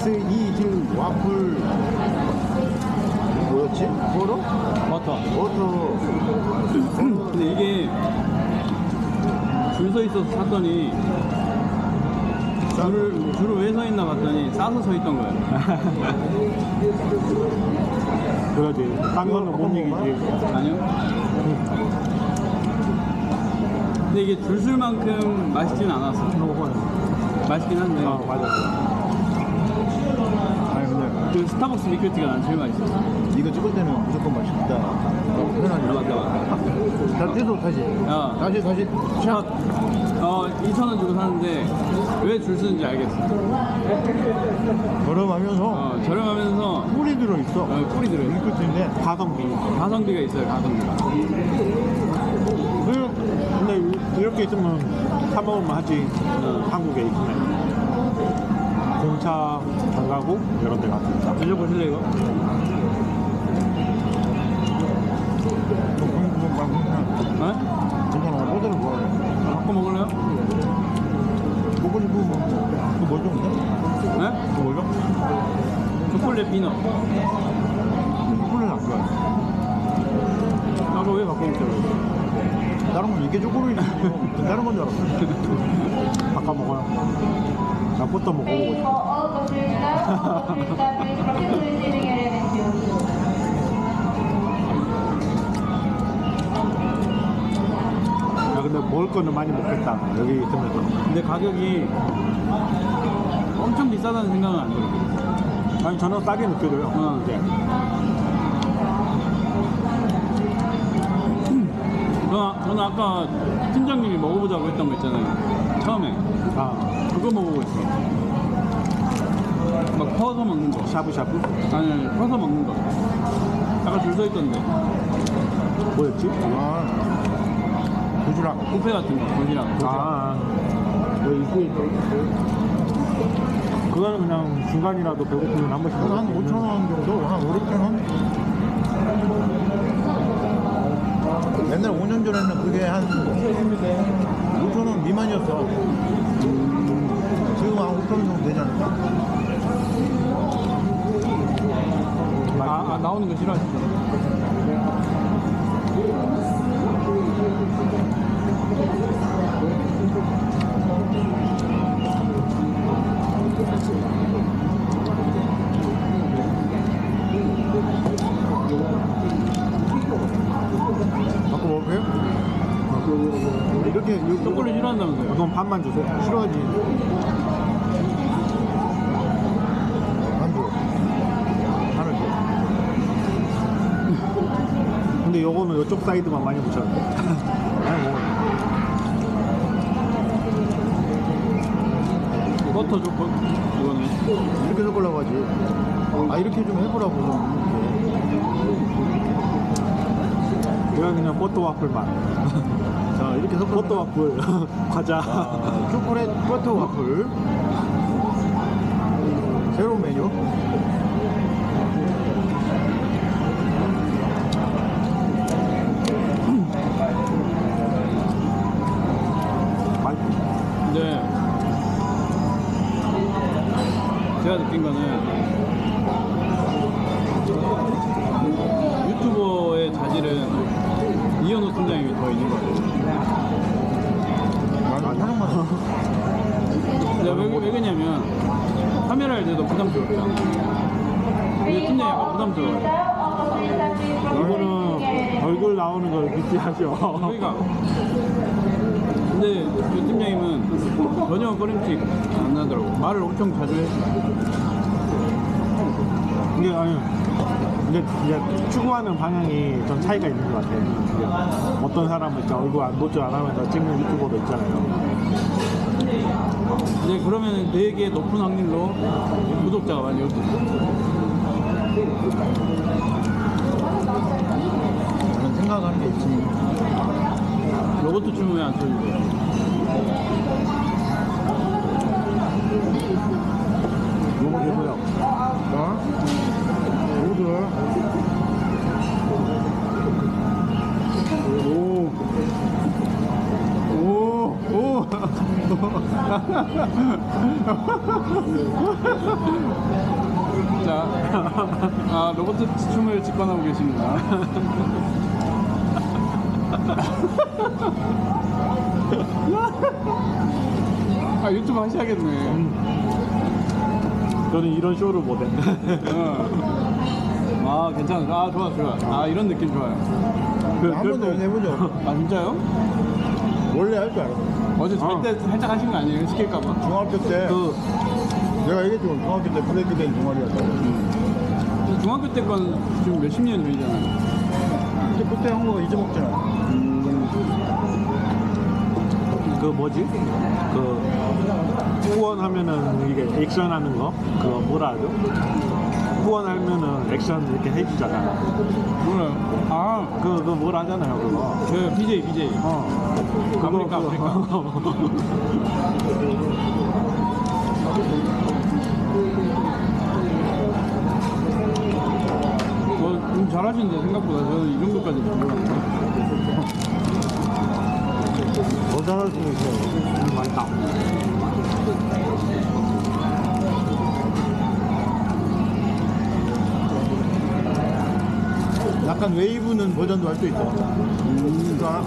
치즈 와플 뭐였지? 버터? 버터. 근데 이게 줄 서 있어서 샀더니 줄을 왜 서 있나 봤더니 싸서 서 있던 거예요. 그러지. 딴 거는 못 이기지. 아니요. 근데 이게 줄 쓸 만큼 맛있진 않았어. 맛있긴 한데. 아, 맞아. 아니 근데 그 스타벅스 밀크티가 난 제일 맛있어. 이거 찍을 때는 무조건 맛있다. 편하게. 맞다. 다 떼서 다시. 야, 다시. 샷. 2,000원 주고 샀는데 왜 줄 쓰는지 알겠어. 저렴하면서 저렴하면서 꿀이 들어있어. 꿀이 들어있어. 밀크티인데 가성비가 있어요, 가성비가. 근데 이렇게 있으면 사 먹으면 하지. 한국에 있으면. 공차 안 가고 이런 데 가서. 드셔보실래요, 이거? 괜찮아. 호텔을 좋아해. 바꿔 먹을래요? 먹고 싶으면 그 뭐죠 근데? 네? 그 뭐죠? 초콜릿 피넛. 초콜릿 안 좋아해. 나도 왜 바꿔 먹자고 그랬어? 다른 건 이게 초콜릿이고 다른 건 줄 알았어. 바꿔 먹어요. 나 버터 먹어보고 싶어. 야, 근데 먹을 거는 많이 먹겠다. 여기 있으면서. 근데 가격이 엄청 비싸다는 생각은 안 들어요. 아니, 저는 싸게 느껴져요. 네. 저는 아까 팀장님이 먹어보자고 했던 거 있잖아요. 처음에. 아, 그거 먹어보고 있어. 막 퍼서 먹는 거. 샤브샤브? 아니, 퍼서 먹는 거. 아까 줄 서 있던데. 뭐였지? 도시락. 뷔페 같은 거, 도시락. 아, 여기 입구에 그거는 그냥 중간이라도 배고프면 한 번씩 한 5,000원 정도? 한 5, 6,000원? 옛날 5년 전에는 그게 한 5,000원 미만이었어. 지금 한 5,000원 정도 되지 않을까? 나오는 거 싫어하시죠? 바꿔 먹을까요? 이렇게 초콜릿 싫어한다면서요? 그럼 반만 주세요. 싫어하지. 안 줘. 하나 줘. 근데 요거는 이쪽 사이드만 많이 묻혀야 돼. 아니 먹어. 버터 좋고, 이거는. 이렇게 섞으려고 하지. 이렇게 좀 해보라고. 이건 그냥 버터 와플 맛. 자, 이렇게 섞어. 버터 와플. 과자. 초콜릿 버터 와플. 새로운 메뉴. 맛있어. 근데 제가 느낀 거는 유튜버의 자질은 이현우 팀장님이 더 있는 것 같아요. 하는 거 내가 왜 그러냐면 카메라 할 때도 부담스럽잖아. 근데 팀장이 약간 부담스러워요. 이거는 얼굴 나오는 걸 믿지하죠. 그러니까 근데 그 팀장님은 전혀 꺼림칙 안 나더라고. 말을 엄청 자주 해. 이게 아니. 근데 이제 추구하는 방향이 좀 차이가 있는 것 같아요. 이게 어떤 사람은 진짜 얼굴 안 보지 안 하면서 찍는 유튜버도 있잖아요. 근데 그러면 되게 높은 확률로 구독자가 많이 오죠. 저는 생각하는 게 있지. 로봇 춤은 왜 안 쳐주세요? 요거도요. 요거도. 아 로봇 춤을 직관하고 계십니다. 아 유튜브 하셔야겠네. 저는 이런 쇼를 못해. 아 괜찮아. 아 좋아. 아 이런 느낌 좋아요. 한 번도 해보죠. 아 진짜요? 원래 할 줄 알았어. 어제 잘 때 살짝 하신 거 아니에요? 시킬까봐? 중학교 때 내가 얘기했죠. 중학교 때 브레이크댄 동아리였다고. 중학교 때 건 지금 몇십 년 전이잖아요. 근데 그때 한 거 잊어먹잖아. 그 뭐지? 그 후원하면은 이게 액션 하는 거? 그거 뭐라 하죠? 후원하면은 액션 이렇게 해주잖아. 몰라요. 아, 그거 뭐라 하잖아요, 그거. 그 BJ. 그거. 좀 잘하시는데 생각보다 저는 이 정도까지 몰랐어요. 더 잘할 수 있어요. 많다. 약간 웨이브는 버전도 할 수 있어. 그러니까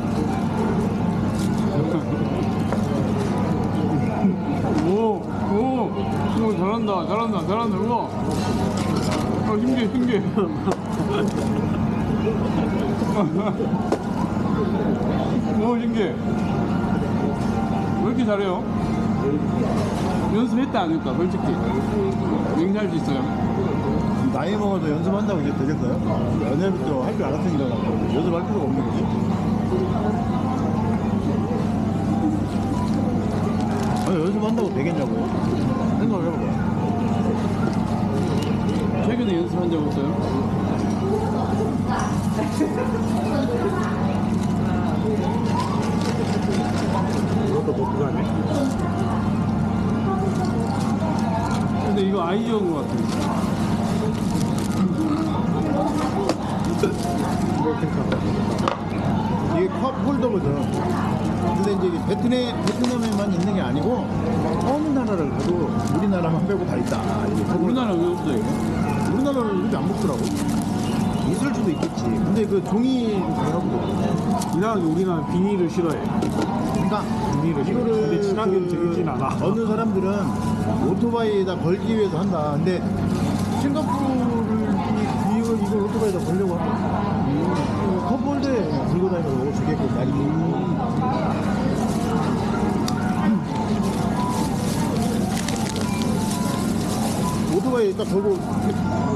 오, 잘한다. 우와. 신기해. 오, 신기해. 왜 이렇게 잘해요? 연습했다 안 했다, 솔직히. 맹세할 수 있어요. 나이 먹어서 연습한다고 이제 되겠어요? 연애부터 할 줄 알았으니까 연습할 필요가 없는 거지. 아니, 연습한다고 되겠냐고요? 생각을 해봐봐. 최근에 연습한 적 없어요? 이것도 못 가네. 근데 이거 아이디어인 것 같아요. 이게 컵 홀더거든. 근데 이제 이게 베트남에만 있는 게 아니고 어느 나라를 가도 우리나라만 빼고 다 있다. 이게 컵 홀더. 우리나라 왜 없어요, 이거? 우리나라는 이렇게 안 먹더라고. 있을 수도 있겠지. 근데 그 종이 가라고. 이상하게 우리나라는 비닐을 싫어해. 그러니까 비닐을 싫어해. 이거를 근데 친하게 되긴 않아. 어느 사람들은 오토바이에다 걸기 위해서 한다. 근데 싱가포르를 이걸 오토바이에다 걸려고 한다. 컵홀더에 들고 다니면서 먹을 수 있게끔 많이. 오토바이에 딱 걸고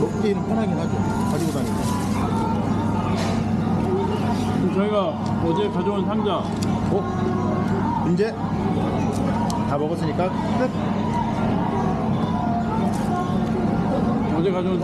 먹기에는 편하긴 하죠. 가지고 다니면. 그럼 저희가 어제 가져온 상자, 이제 다 먹었으니까 끝. 어제 가져온